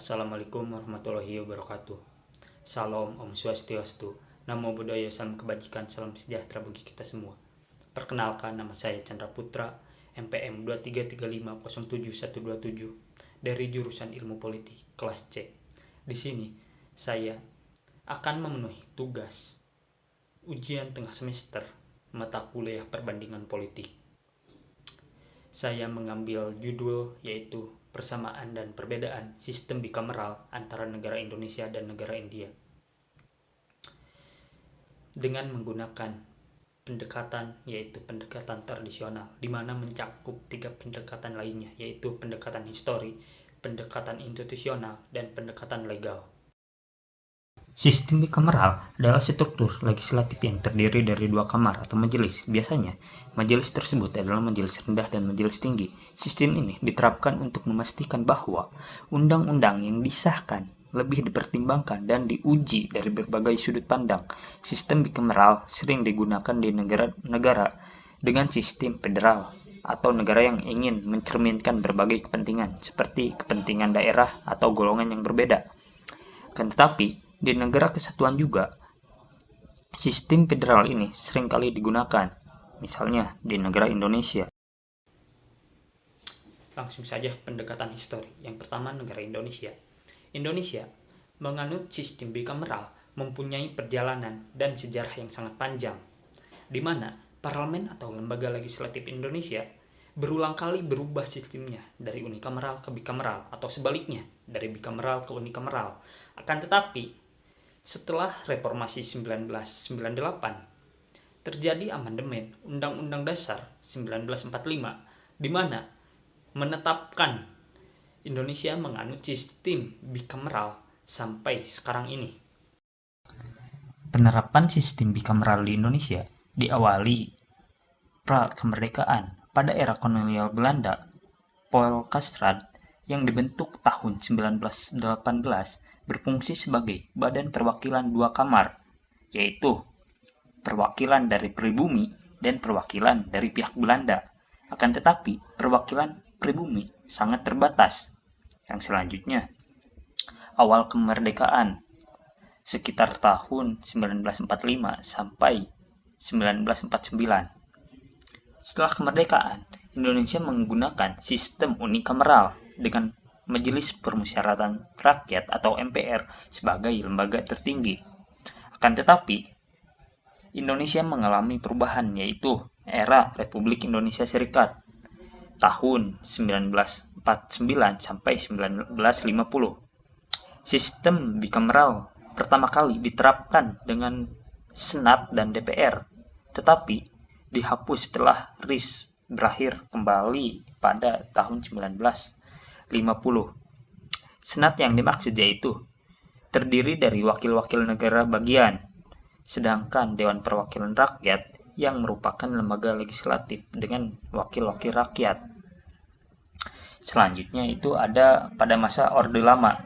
Assalamualaikum warahmatullahi wabarakatuh. Salam Om Swastiastu. Namo Buddhaya, salam kebajikan, salam sejahtera bagi kita semua. Perkenalkan, nama saya Chandra Putra, MPM 2335071127 dari jurusan Ilmu Politik kelas C. Di sini saya akan memenuhi tugas ujian tengah semester mata kuliah perbandingan politik. Saya mengambil judul yaitu persamaan dan perbedaan sistem bikameral antara negara Indonesia dan negara India, dengan menggunakan pendekatan yaitu pendekatan tradisional, di mana mencakup 3 pendekatan lainnya, yaitu pendekatan histori, pendekatan institusional, dan pendekatan legal. Sistem bikameral adalah struktur legislatif yang terdiri dari 2 kamar atau majelis. Biasanya, majelis tersebut adalah majelis rendah dan majelis tinggi. Sistem ini diterapkan untuk memastikan bahwa undang-undang yang disahkan lebih dipertimbangkan dan diuji dari berbagai sudut pandang. Sistem bikameral sering digunakan di negara-negara dengan sistem federal atau negara yang ingin mencerminkan berbagai kepentingan, seperti kepentingan daerah atau golongan yang berbeda. Akan tetapi, di negara kesatuan juga, sistem federal ini seringkali digunakan, misalnya di negara Indonesia. Langsung saja pendekatan histori. Yang pertama, negara Indonesia. Indonesia menganut sistem bikameral mempunyai perjalanan dan sejarah yang sangat panjang, di mana parlemen atau lembaga legislatif Indonesia berulang kali berubah sistemnya dari unikameral ke bikameral atau sebaliknya dari bikameral ke unikameral. Akan tetapi, setelah reformasi 1998, terjadi amandemen Undang-Undang Dasar 1945, di mana menetapkan Indonesia menganut sistem bikameral sampai sekarang ini. Penerapan sistem bikameral di Indonesia diawali pra-kemerdekaan pada era kolonial Belanda, Polkastrat, yang dibentuk tahun 1918 berfungsi sebagai badan perwakilan 2 kamar, yaitu perwakilan dari pribumi dan perwakilan dari pihak Belanda. Akan tetapi, perwakilan pribumi sangat terbatas. Yang selanjutnya, awal kemerdekaan sekitar tahun 1945 sampai 1949. Setelah kemerdekaan, Indonesia menggunakan sistem unikameral dengan Majelis Permusyawaratan Rakyat atau MPR sebagai lembaga tertinggi. Akan tetapi, Indonesia mengalami perubahan, yaitu era Republik Indonesia Serikat tahun 1949 sampai 1950. Sistem bikameral pertama kali diterapkan dengan Senat dan DPR, tetapi dihapus setelah RIS berakhir kembali pada tahun 1950. Senat yang dimaksud yaitu terdiri dari wakil-wakil negara bagian, sedangkan Dewan Perwakilan Rakyat yang merupakan lembaga legislatif dengan wakil-wakil rakyat. Selanjutnya itu ada pada masa Orde Lama,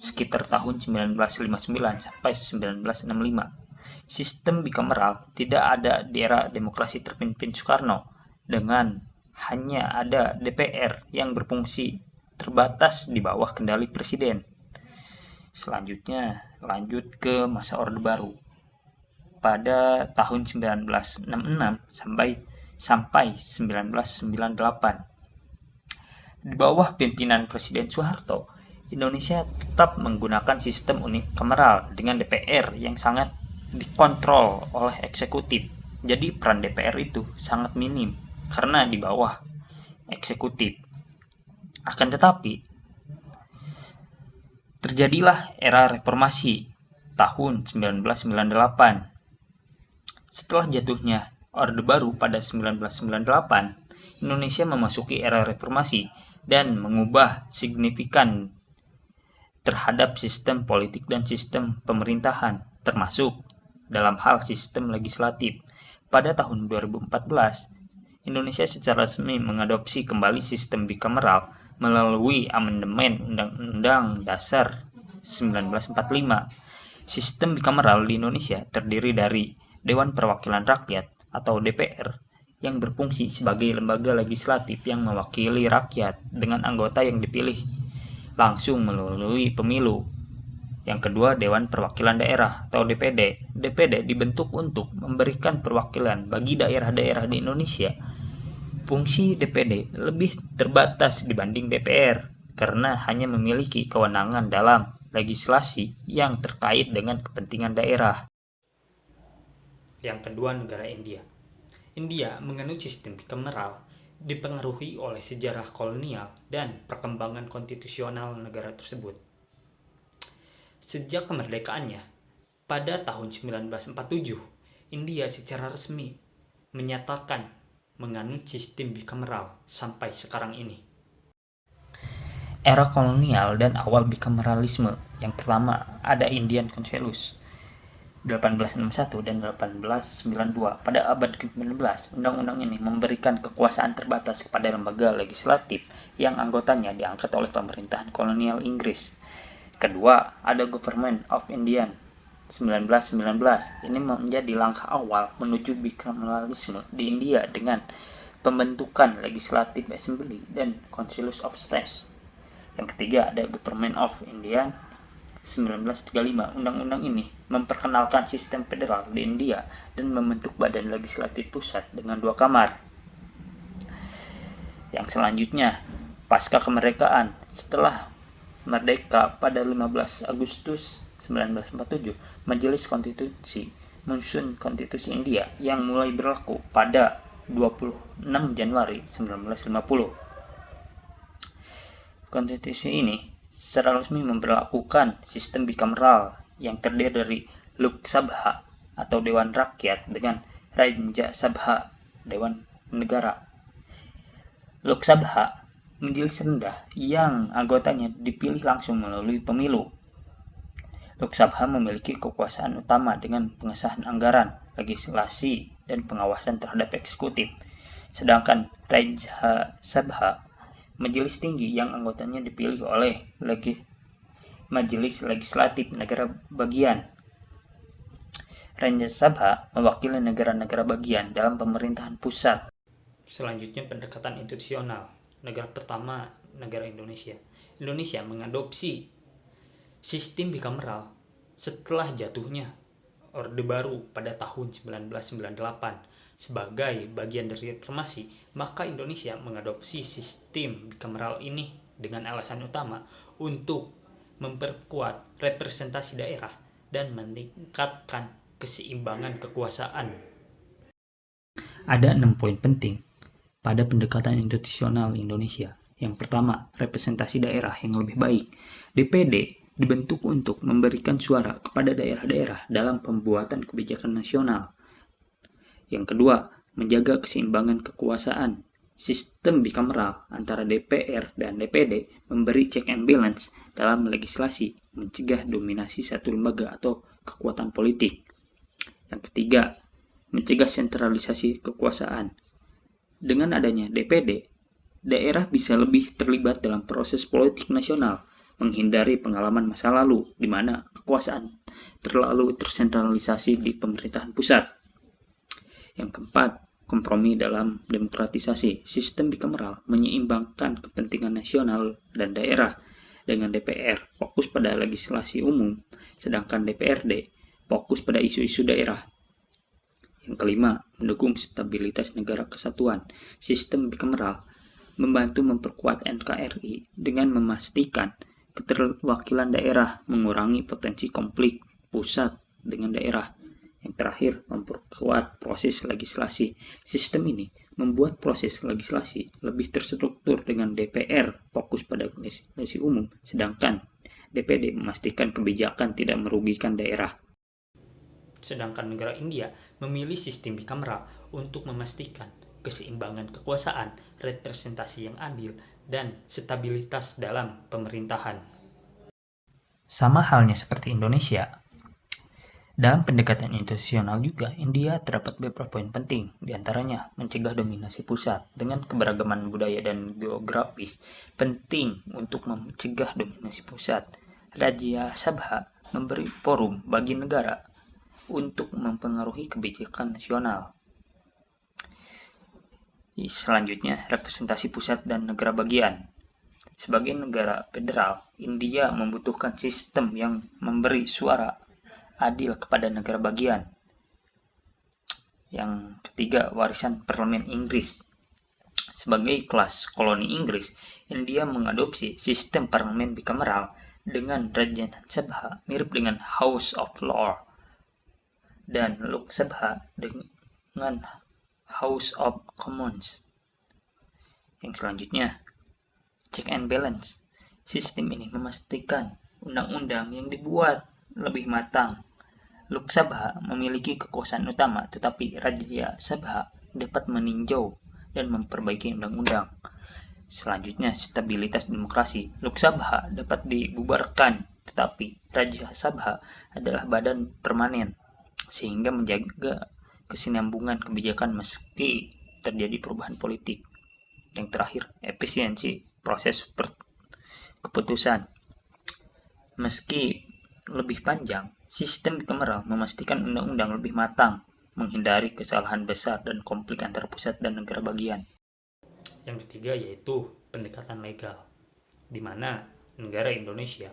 sekitar tahun 1959 sampai 1965. Sistem bikameral tidak ada di era demokrasi terpimpin Soekarno, dengan hanya ada DPR yang berfungsi terbatas di bawah kendali presiden. Selanjutnya lanjut ke masa Orde Baru pada tahun 1966 sampai 1998. Di bawah pimpinan Presiden Soeharto, Indonesia tetap menggunakan sistem unikameral dengan DPR yang sangat dikontrol oleh eksekutif. Jadi peran DPR itu sangat minim karena di bawah eksekutif. Akan tetapi, terjadilah era reformasi tahun 1998. Setelah jatuhnya Orde Baru pada 1998, Indonesia memasuki era reformasi dan mengubah signifikan terhadap sistem politik dan sistem pemerintahan, termasuk dalam hal sistem legislatif. Pada tahun 2014, Indonesia secara resmi mengadopsi kembali sistem bikameral melalui amandemen Undang-Undang Dasar 1945. Sistem bikameral di Indonesia terdiri dari Dewan Perwakilan Rakyat atau DPR yang berfungsi sebagai lembaga legislatif yang mewakili rakyat dengan anggota yang dipilih langsung melalui pemilu. Yang kedua, Dewan Perwakilan Daerah atau DPD. DPD dibentuk untuk memberikan perwakilan bagi daerah-daerah di Indonesia. Fungsi DPD lebih terbatas dibanding DPR karena hanya memiliki kewenangan dalam legislasi yang terkait dengan kepentingan daerah. Yang kedua, negara India. India menganut sistem bikameral dipengaruhi oleh sejarah kolonial dan perkembangan konstitusional negara tersebut. Sejak kemerdekaannya pada tahun 1947, India secara resmi menyatakan menganut sistem bikameral sampai sekarang ini. Era kolonial dan awal bikameralisme. Yang pertama ada Indian Consensus 1861 dan 1892. Pada abad ke-19, undang-undang ini memberikan kekuasaan terbatas kepada lembaga legislatif yang anggotanya diangkat oleh pemerintahan kolonial Inggris. Kedua, ada Government of India 1919. Ini menjadi langkah awal menuju bikameralisme di India dengan pembentukan Legislative Assembly dan Council of States. Yang ketiga, ada Government of India 1935. Undang-undang ini memperkenalkan sistem federal di India dan membentuk badan legislatif pusat dengan 2 kamar. Yang selanjutnya, pasca kemerdekaan, setelah merdeka pada 15 Agustus 1947, Majelis Konstitusi menyusun Konstitusi India yang mulai berlaku pada 26 Januari 1950. Konstitusi ini secara resmi memberlakukan sistem bikameral yang terdiri dari Lok Sabha atau Dewan Rakyat dengan Rajya Sabha, Dewan Negara. Lok Sabha majelis rendah yang anggotanya dipilih langsung melalui pemilu. Lok Sabha memiliki kekuasaan utama dengan pengesahan anggaran, legislasi, dan pengawasan terhadap eksekutif. Sedangkan Rajya Sabha, majelis tinggi yang anggotanya dipilih oleh majelis legislatif negara bagian. Rajya Sabha mewakili negara-negara bagian dalam pemerintahan pusat. Selanjutnya, pendekatan institusional. Negara pertama, negara Indonesia. Indonesia mengadopsi sistem bikameral setelah jatuhnya Orde Baru pada tahun 1998 sebagai bagian dari reformasi. Maka Indonesia mengadopsi sistem bikameral ini dengan alasan utama untuk memperkuat representasi daerah dan meningkatkan keseimbangan kekuasaan. Ada 6 poin penting pada pendekatan institusional Indonesia. Yang pertama, representasi daerah yang lebih baik. DPD dibentuk untuk memberikan suara kepada daerah-daerah dalam pembuatan kebijakan nasional. Yang kedua, menjaga keseimbangan kekuasaan. Sistem bikameral antara DPR dan DPD memberi check and balance dalam legislasi, mencegah dominasi satu lembaga atau kekuatan politik. Yang ketiga, mencegah sentralisasi kekuasaan. Dengan adanya DPD, daerah bisa lebih terlibat dalam proses politik nasional, menghindari pengalaman masa lalu di mana kekuasaan terlalu tersentralisasi di pemerintahan pusat. Yang keempat, kompromi dalam demokratisasi. Sistem bikameral menyeimbangkan kepentingan nasional dan daerah dengan DPR fokus pada legislasi umum, sedangkan DPRD fokus pada isu-isu daerah. Yang kelima, mendukung stabilitas negara kesatuan. Sistem bikameral membantu memperkuat NKRI dengan memastikan keterwakilan daerah, mengurangi potensi konflik pusat dengan daerah. Yang terakhir, memperkuat proses legislasi. Sistem ini membuat proses legislasi lebih terstruktur dengan DPR fokus pada legislasi umum, sedangkan DPD memastikan kebijakan tidak merugikan daerah. Sedangkan negara India memilih sistem bikameral untuk memastikan keseimbangan kekuasaan, representasi yang adil, dan stabilitas dalam pemerintahan. Sama halnya seperti Indonesia, dalam pendekatan institusional juga India terdapat beberapa poin penting, diantaranya mencegah dominasi pusat. Dengan keberagaman budaya dan geografis penting untuk mencegah dominasi pusat, Rajya Sabha memberi forum bagi negara untuk mempengaruhi kebijakan nasional. Selanjutnya, representasi pusat dan negara bagian. Sebagai negara federal, India membutuhkan sistem yang memberi suara adil kepada negara bagian. Yang ketiga, warisan parlemen Inggris. Sebagai kelas koloni Inggris, India mengadopsi sistem parlemen bikameral dengan Rajya Sabha mirip dengan House of Lords dan Lok Sabha dengan House of Commons. Yang selanjutnya, check and balance. Sistem ini memastikan undang-undang yang dibuat lebih matang. Lok Sabha memiliki kekuasaan utama, tetapi Rajya Sabha dapat meninjau dan memperbaiki undang-undang. Selanjutnya, stabilitas demokrasi. Lok Sabha dapat dibubarkan, tetapi Rajya Sabha adalah badan permanen, sehingga menjaga kesinambungan kebijakan meski terjadi perubahan politik. Yang terakhir, efisiensi proses keputusan. Meski lebih panjang, sistem bikameral memastikan undang-undang lebih matang, menghindari kesalahan besar dan konflik antara pusat dan negara bagian. Yang ketiga yaitu pendekatan legal, di mana negara Indonesia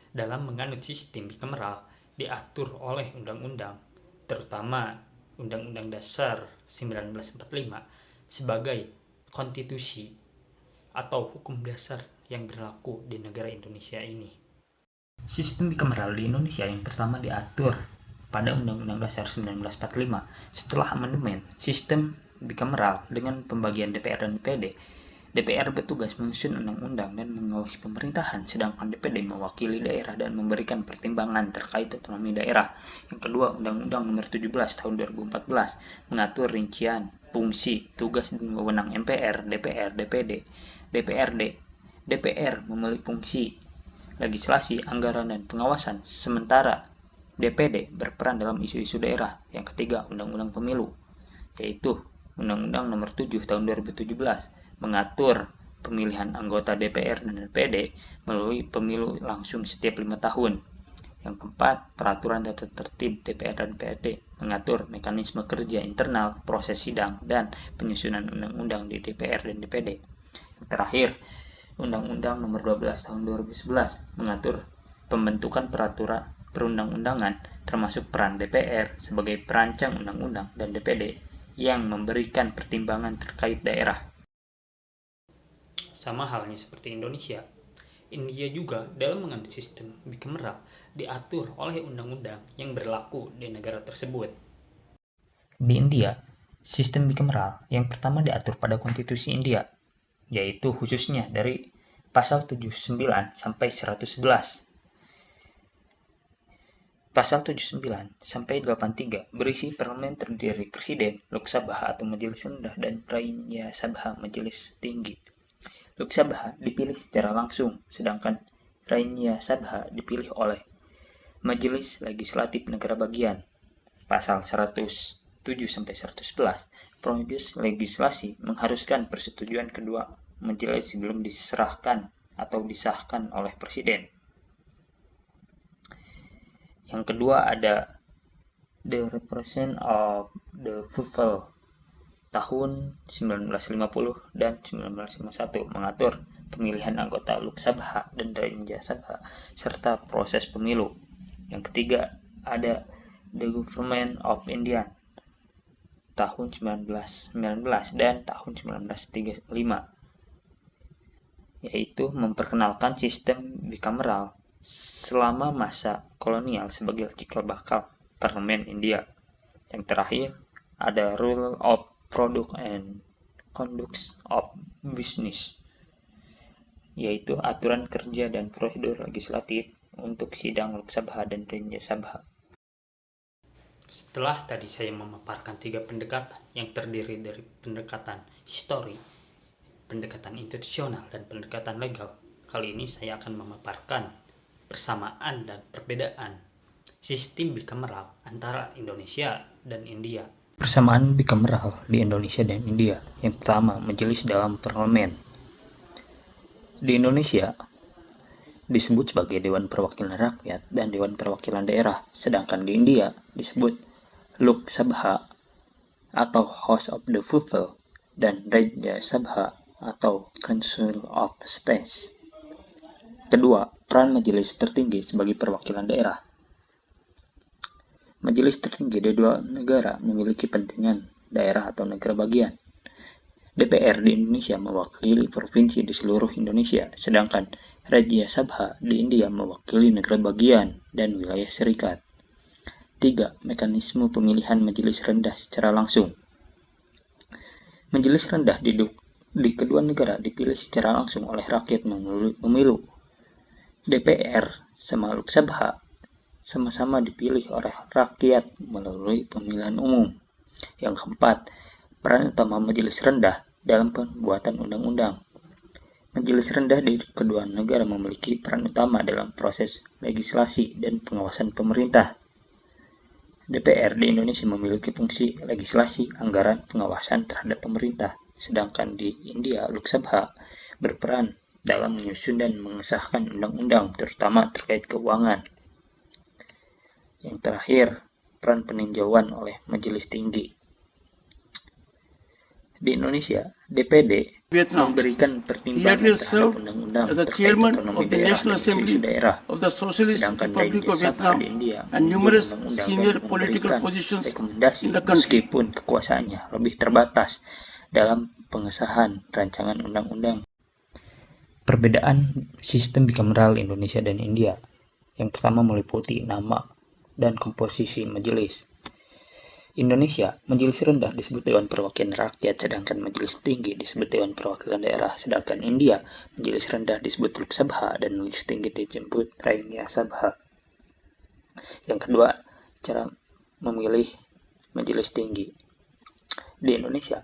dalam menganut sistem bikameral diatur oleh undang-undang, terutama Undang-Undang Dasar 1945 sebagai konstitusi atau hukum dasar yang berlaku di negara Indonesia ini. Sistem bikameral di Indonesia yang pertama diatur pada Undang-Undang Dasar 1945. Setelah amandemen sistem bikameral dengan pembagian DPR dan DPD, DPR bertugas menyusun undang-undang dan mengawasi pemerintahan, sedangkan DPD mewakili daerah dan memberikan pertimbangan terkait otonomi daerah. Yang kedua, Undang-Undang Nomor 17 Tahun 2014 mengatur rincian, fungsi, tugas dan wewenang MPR, DPR, DPD, DPRD. DPR memiliki fungsi legislasi, anggaran, dan pengawasan, sementara DPD berperan dalam isu-isu daerah. Yang ketiga, Undang-Undang Pemilu, yaitu Undang-Undang Nomor 7 Tahun 2017 mengatur pemilihan anggota DPR dan DPD melalui pemilu langsung setiap 5 tahun. Yang keempat, peraturan tata tertib DPR dan DPRD mengatur mekanisme kerja internal, proses sidang, dan penyusunan undang-undang di DPR dan DPD. Yang terakhir, Undang-Undang Nomor 12 Tahun 2011 mengatur pembentukan peraturan perundang-undangan, termasuk peran DPR sebagai perancang undang-undang dan DPD yang memberikan pertimbangan terkait daerah. Sama halnya seperti Indonesia, India juga dalam menganut sistem bikameral diatur oleh undang-undang yang berlaku di negara tersebut. Di India, sistem bikameral yang pertama diatur pada konstitusi India, yaitu khususnya dari pasal 79 sampai 111. Pasal 79 sampai 83 berisi parlemen terdiri presiden, Lok Sabha atau majelis rendah, dan Rajya Sabha majelis tinggi. Lok Sabha dipilih secara langsung, sedangkan Rajya Sabha dipilih oleh Majelis Legislatif Negara Bagian. Pasal 107 sampai 111 proses legislasi mengharuskan persetujuan kedua majelis sebelum diserahkan atau disahkan oleh presiden. Yang kedua ada The Representation of the People tahun 1950 dan 1951 mengatur pemilihan anggota Lok Sabha dan Rajya Sabha serta proses pemilu. Yang ketiga ada The Government of India tahun 1919 dan tahun 1935, yaitu memperkenalkan sistem bikameral selama masa kolonial sebagai cikal bakal parlemen India. Yang terakhir ada Rule of Product and Conduct of Business, yaitu aturan kerja dan prosedur legislatif untuk sidang Lok Sabha dan Rajya Sabha. Setelah tadi saya memaparkan 3 pendekatan yang terdiri dari pendekatan histori, pendekatan institusional, dan pendekatan legal, kali ini saya akan memaparkan persamaan dan perbedaan sistem bikameral antara Indonesia dan India. Persamaan bikameral di Indonesia dan India. Yang pertama, majelis dalam parlemen. Di Indonesia disebut sebagai Dewan Perwakilan Rakyat dan Dewan Perwakilan Daerah, sedangkan di India disebut Lok Sabha atau House of the People dan Rajya Sabha atau Council of States. Kedua, peran majelis tertinggi sebagai perwakilan daerah. Majelis tertinggi di dua negara memiliki kepentingan daerah atau negara bagian. DPR di Indonesia mewakili provinsi di seluruh Indonesia, sedangkan Rajya Sabha di India mewakili negara bagian dan wilayah serikat. 3. Mekanisme pemilihan majelis rendah secara langsung. Majelis rendah di kedua negara dipilih secara langsung oleh rakyat melalui pemilu. DPR sama Lok Sabha sama-sama dipilih oleh rakyat melalui pemilihan umum. Yang keempat, peran utama majelis rendah dalam pembuatan undang-undang. Majelis rendah di kedua negara memiliki peran utama dalam proses legislasi dan pengawasan pemerintah. DPR di Indonesia memiliki fungsi legislasi, anggaran, pengawasan terhadap pemerintah, sedangkan di India Lok Sabha berperan dalam menyusun dan mengesahkan undang-undang, terutama terkait keuangan. Yang terakhir, peran peninjauan oleh Majelis Tinggi. Di Indonesia, DPD memberikan pertimbangan terhadap undang-undang terkait otonomi daerah dan isu-isu daerah, sedangkan Rajya Sabha di India membuat undang-undang dan memberikan rekomendasi meskipun kekuasaannya lebih terbatas dalam pengesahan rancangan undang-undang. Perbedaan sistem bikameral Indonesia dan India. Yang pertama meliputi nama dan komposisi majelis. Indonesia, majelis rendah disebut Dewan Perwakilan Rakyat, sedangkan majelis tinggi disebut Dewan Perwakilan Daerah. Sedangkan India, majelis rendah disebut Lok Sabha dan majelis tinggi disebut Rajya Sabha. Yang kedua, cara memilih majelis tinggi. Di Indonesia,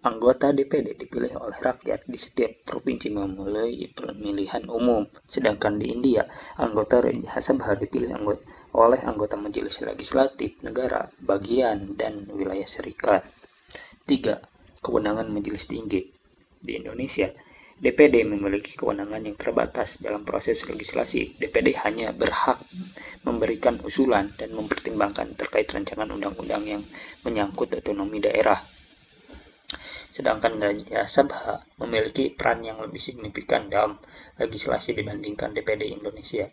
anggota DPD dipilih oleh rakyat di setiap provinsi melalui pemilihan umum, sedangkan di India, anggota Rajya Sabha dipilih oleh anggota majelis legislatif negara bagian dan wilayah serikat. 3. Kewenangan majelis tinggi. Di Indonesia, DPD memiliki kewenangan yang terbatas dalam proses legislasi. DPD hanya berhak memberikan usulan dan mempertimbangkan terkait rancangan undang-undang yang menyangkut otonomi daerah. Sedangkan Rajya Sabha memiliki peran yang lebih signifikan dalam legislasi dibandingkan DPD Indonesia,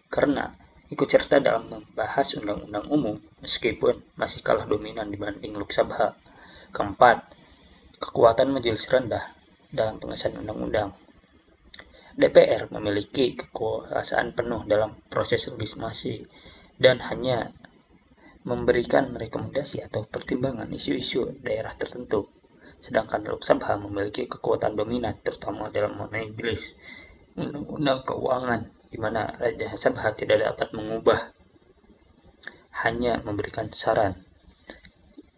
karena ikut serta dalam membahas undang-undang umum meskipun masih kalah dominan dibanding Lok Sabha. Keempat, kekuatan majelis rendah dalam pengesahan undang-undang. DPR memiliki kekuasaan penuh dalam proses legislasi dan hanya memberikan rekomendasi atau pertimbangan isu-isu daerah tertentu. Sedangkan Lok Sabha memiliki kekuatan dominan terutama dalam majelis undang-undang keuangan, di mana Rajya Sabha tidak dapat mengubah, hanya memberikan saran.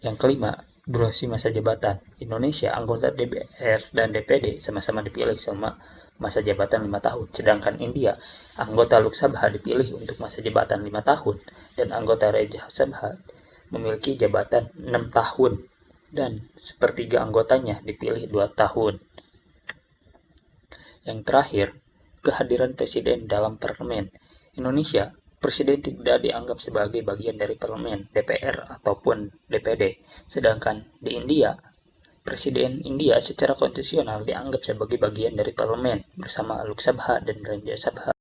Yang kelima, durasi masa jabatan. Indonesia, anggota DPR dan DPD sama-sama dipilih selama masa jabatan 5 tahun, sedangkan India, anggota Lok Sabha dipilih untuk masa jabatan 5 tahun, dan anggota Rajya Sabha memiliki jabatan 6 tahun, dan sepertiga anggotanya dipilih 2 tahun. Yang terakhir, kehadiran presiden dalam parlemen. Indonesia, presiden tidak dianggap sebagai bagian dari parlemen, DPR ataupun DPD. Sedangkan di India, presiden India secara konstitusional dianggap sebagai bagian dari parlemen bersama Lok Sabha dan Rajya Sabha.